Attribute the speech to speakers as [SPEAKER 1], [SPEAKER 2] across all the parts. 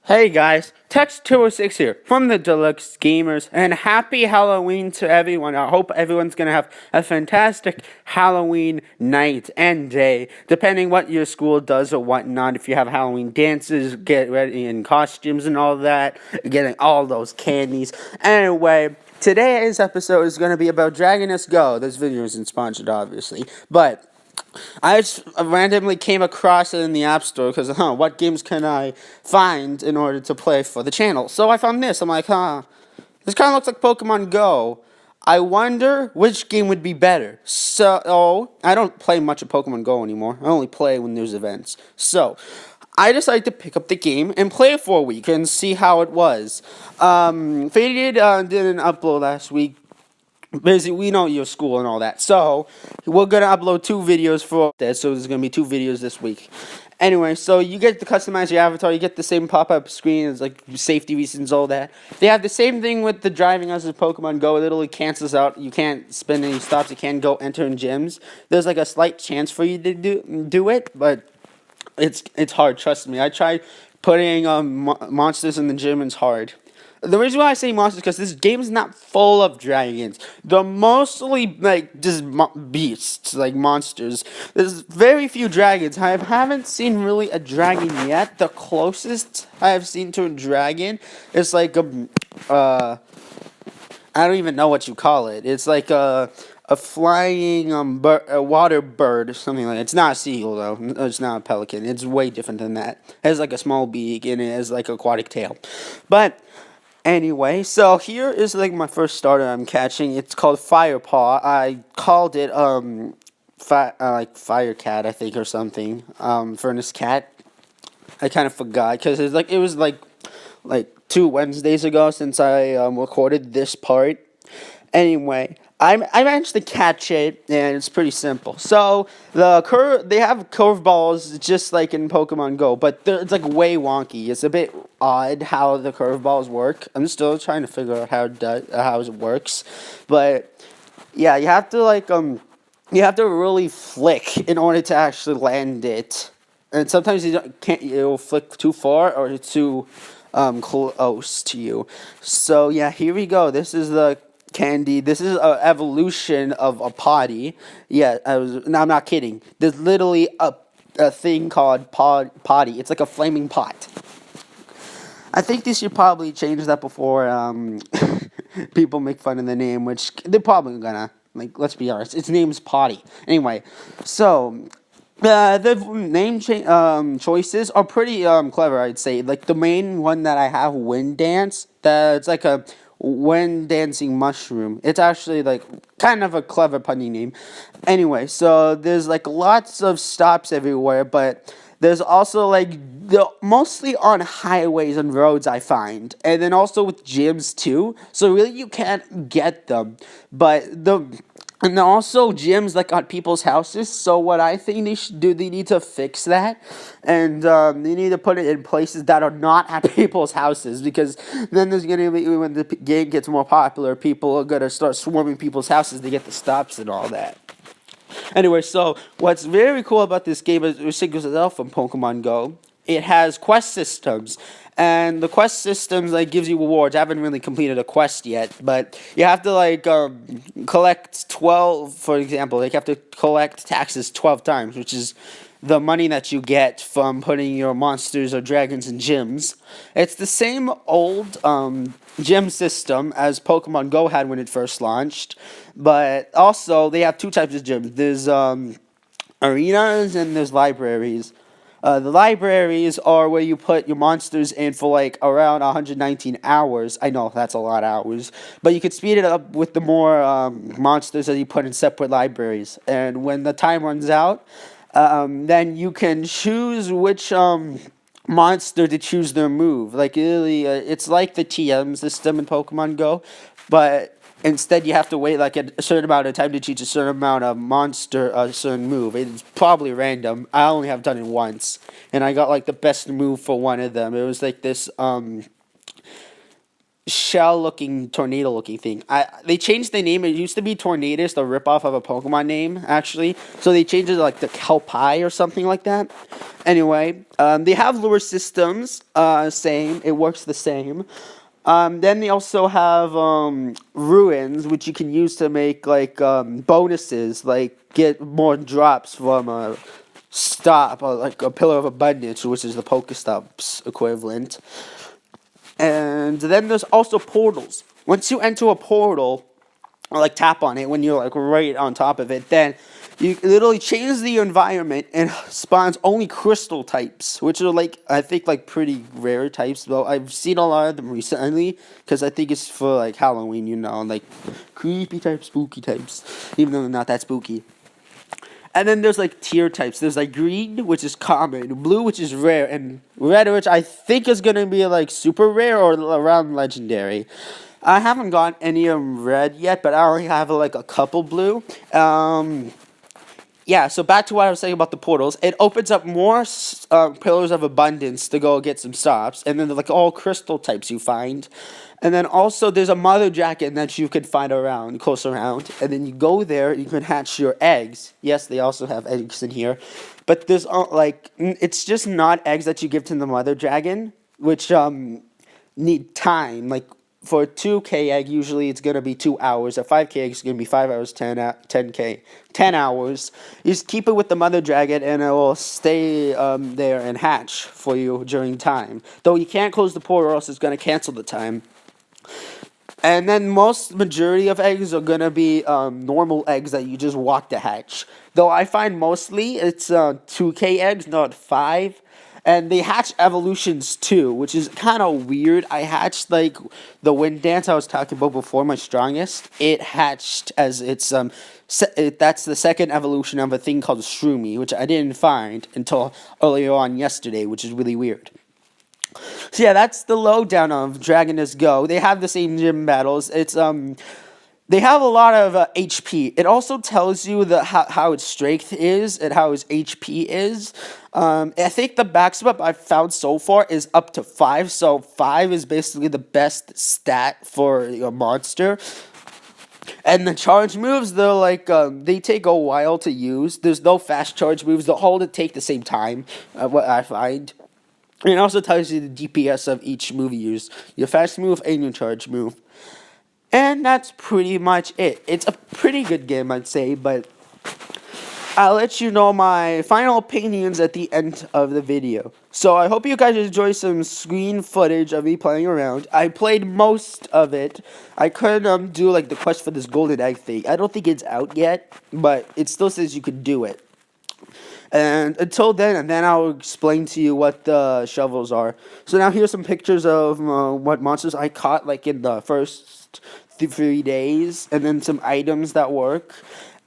[SPEAKER 1] Hey guys, Text206 here from the Deluxe Gamers, and happy Halloween to everyone. I hope everyone's gonna have a fantastic Halloween night and day, depending what your school does or whatnot. If you have Halloween dances, get ready in costumes and all that, getting all those candies. Anyway, today's episode is gonna be about Darconius Go. This video isn't sponsored, obviously, but I just randomly came across it in the App Store because, what games can I find in order to play for the channel? So I found this. I'm like, this kind of looks like Pokemon Go. I wonder which game would be better. So, I don't play much of Pokemon Go anymore. I only play when there's events. So, I decided to pick up the game and play it for a week and see how it was. Faded didn't upload last week. Basically, we know your school and all that. So, we're going to upload 2 videos for that. So, there's going to be 2 videos this week. Anyway, so you get to customize your avatar. You get the same pop-up screen as, like, safety reasons, all that. They have the same thing with the driving as Pokemon Go. It literally cancels out. You can't spend any stops. You can't go enter in gyms. There's, like, a slight chance for you to do it, but it's hard. Trust me. I tried putting monsters in the gym. It's hard. The reason why I say monsters is because this game is not full of dragons. They're mostly, like, just beasts, like monsters. There's very few dragons. I haven't seen really a dragon yet. The closest I have seen to a dragon is, like, I don't even know what you call it. It's like a flying a water bird or something like that. It's not a seagull, though. It's not a pelican. It's way different than that. It has, like, a small beak, and it has, like, aquatic tail. But anyway, so here is like my first starter I'm catching. It's called Firepaw. I called it like Firecat, I think, or something. Furnace Cat. I kind of forgot because it was like 2 Wednesdays ago since I recorded this part. Anyway, I managed to catch it, and it's pretty simple. So they have curveballs just like in Pokemon Go, but it's like way wonky. It's a bit odd how the curveballs work. I'm still trying to figure out how it works, but yeah, you have to really flick in order to actually land it, and sometimes you'll flick too far or too close to you. So yeah, here we go. This is the candy. This is an evolution of a potty. Yeah, no, I'm not kidding. There's literally a thing called potty. It's like a flaming pot. I think they should probably change that before people make fun of the name, which they're probably gonna. Like, let's be honest, its name's Potty. Anyway, so the name choices are pretty clever, I'd say. Like, the main one that I have, Wind Dance, it's like a wind dancing mushroom. It's actually like kind of a clever punny name. Anyway, so there's like lots of stops everywhere, but there's also like mostly on highways and roads, I find, and then also with gyms too. So really, you can't get them, but and also gyms like on people's houses. So what I think they should do, they need to fix that, and they need to put it in places that are not at people's houses, because then there's gonna be, when the game gets more popular, people are gonna start swarming people's houses to get the stops and all that. Anyway, so what's very cool about this game is it distinguishes itself from Pokemon Go. It has quest systems, and the quest systems like gives you rewards. I haven't really completed a quest yet, but you have to like collect 12, for example. Like, you have to collect taxes 12 times, which is the money that you get from putting your monsters or dragons in gyms. It's the same old gym system as Pokemon Go had when it first launched, but also they have 2 types of gyms. There's arenas and there's libraries. The libraries are where you put your monsters in for like around 119 hours. I know that's a lot of hours, but you could speed it up with the more monsters that you put in separate libraries. And when the time runs out, then you can choose which monster to choose their move. Like, really, it's like the TM system in Pokemon Go, but instead, you have to wait like a certain amount of time to teach a certain amount of monster a certain move. It's probably random. I only have done it once, and I got like the best move for one of them. It was like this shell-looking, tornado-looking thing. They changed the name. It used to be Tornadus, the ripoff of a Pokemon name, actually. So they changed it to, like, the Kelpie or something like that. Anyway, they have lure systems, same. It works the same. Then they also have ruins, which you can use to make, like, bonuses, like get more drops from a stop, or like a Pillar of Abundance, which is the Pokestops equivalent. And then there's also portals. Once you enter a portal, or like tap on it when you're like right on top of it, then you literally change the environment and spawns only crystal types, which are like, I think, like pretty rare types. Though I've seen a lot of them recently because I think it's for like Halloween, you know, like creepy types, spooky types, even though they're not that spooky. And then there's like tier types. There's like green, which is common, blue, which is rare, and red, which I think is gonna be like super rare or around legendary. I haven't got any of red yet, but I only have like a couple blue. Yeah, so back to what I was saying about the portals. It opens up more pillars of abundance to go get some stops, and then like all crystal types you find. And then also there's a mother dragon that you can find around, close around, and then you go there, you can hatch your eggs. Yes, they also have eggs in here, but there's like it's just not eggs that you give to the mother dragon, which need time. Like for a 2K egg, usually it's going to be 2 hours. A 5K egg is going to be 5 hours, 10 hours. You just keep it with the mother dragon, and it will stay there and hatch for you during time. Though you can't close the portal, or else it's going to cancel the time. And then majority of eggs are going to be normal eggs that you just walk to hatch. Though I find mostly it's 2K eggs, not 5. And they hatch evolutions too, which is kind of weird. I hatched like the wind dance I was talking about before, my strongest. It hatched as its that's the second evolution of a thing called Shroomy, which I didn't find until earlier on yesterday, which is really weird. So yeah, that's the lowdown of Darconius Go. They have the same gym battles. It's they have a lot of HP. It also tells you how its strength is and how its HP is. I think the max up I've found so far is up to 5. So 5 is basically the best stat for your monster. And the charge moves, they're like, they take a while to use. There's no fast charge moves. They'll all take the same time, what I find. And it also tells you the DPS of each move you use. Your fast move and your charge move. And that's pretty much it. It's a pretty good game, I'd say, but I'll let you know my final opinions at the end of the video. So I hope you guys enjoy some screen footage of me playing around. I played most of it. I could do like the quest for this golden egg thing. I don't think it's out yet, but it still says you could do it. And until then, I'll explain to you what the shovels are. So now here's some pictures of what monsters I caught like in the first 3 days, and then some items that work.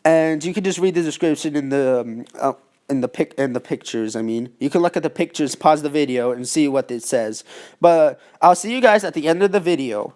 [SPEAKER 1] And you can just read the description in the pictures. I mean, you can look at the pictures, pause the video, and see what it says. But I'll see you guys at the end of the video.